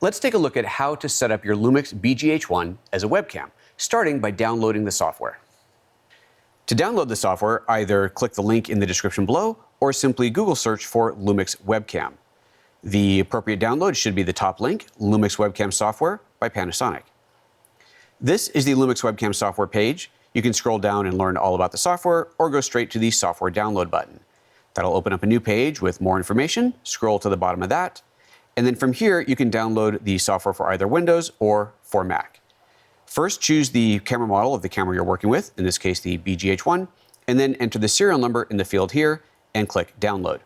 Let's take a look at how to set up your Lumix BGH1 as a webcam, starting by downloading the software. To download the software, either click the link in the description below or simply Google search for Lumix Webcam. The appropriate download should be the top link, Lumix Webcam Software by Panasonic. This is the Lumix Webcam software page. You can scroll down and learn all about the software or go straight to the software download button. That'll open up a new page with more information. Scroll to the bottom of that. And then from here, you can download the software for either Windows or for Mac. First, choose the camera model of the camera you're working with, in this case, the BGH1, and then enter the serial number in the field here and click Download.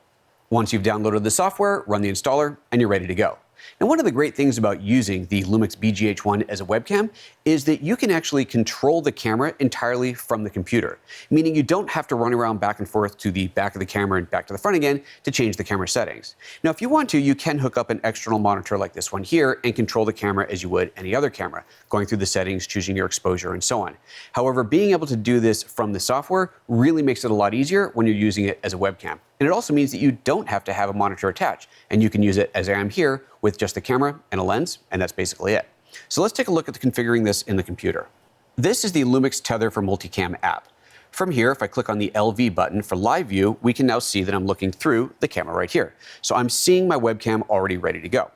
Once you've downloaded the software, run the installer, and you're ready to go. Now, one of the great things about using the Lumix BGH1 as a webcam is that you can actually control the camera entirely from the computer, meaning you don't have to run around back and forth to the back of the camera and back to the front again to change the camera settings. Now, if you want to, you can hook up an external monitor like this one here and control the camera as you would any other camera, going through the settings, choosing your exposure, and so on. However, being able to do this from the software really makes it a lot easier when you're using it as a webcam. And it also means that you don't have to have a monitor attached, and you can use it as I am here with just a camera and a lens, and that's basically it. So let's take a look at configuring this in the computer. This is the Lumix Tether for Multicam app. From here, if I click on the LV button for live view, we can now see that I'm looking through the camera right here. So I'm seeing my webcam already ready to go.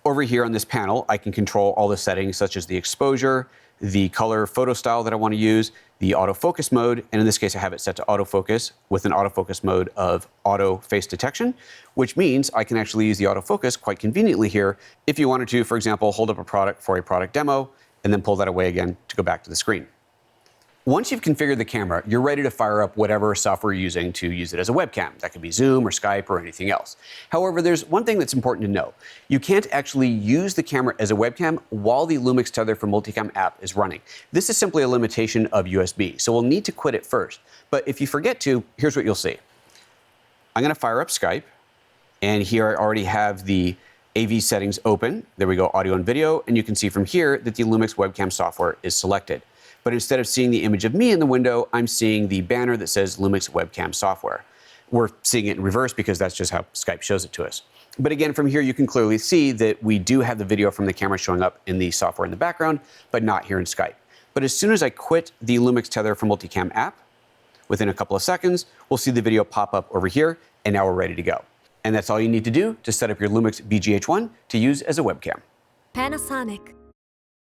Over here on this panel, I can control all the settings such as the exposure, the color photo style that I want to use, the autofocus mode, and in this case I have it set to autofocus with an autofocus mode of auto face detection, which means I can actually use the autofocus quite conveniently here if you wanted to, for example, hold up a product for a product demo and then pull that away again to go back to the screen. Once you've configured the camera, you're ready to fire up whatever software you're using to use it as a webcam. That could be Zoom or Skype or anything else. However, there's one thing that's important to know. You can't actually use the camera as a webcam while the Lumix Tether for Multicam app is running. This is simply a limitation of USB, so we'll need to quit it first. But if you forget to, here's what you'll see. I'm going to fire up Skype, and here I already have the AV settings open. There we go, audio and video, and you can see from here that the Lumix webcam software is selected. But instead of seeing the image of me in the window, I'm seeing the banner that says Lumix Webcam Software. We're seeing it in reverse because that's just how Skype shows it to us. But again, from here, you can clearly see that we do have the video from the camera showing up in the software in the background, but not here in Skype. But as soon as I quit the Lumix Tether for Multicam app, within a couple of seconds, we'll see the video pop up over here, and now we're ready to go. And that's all you need to do to set up your Lumix BGH1 to use as a webcam. Panasonic.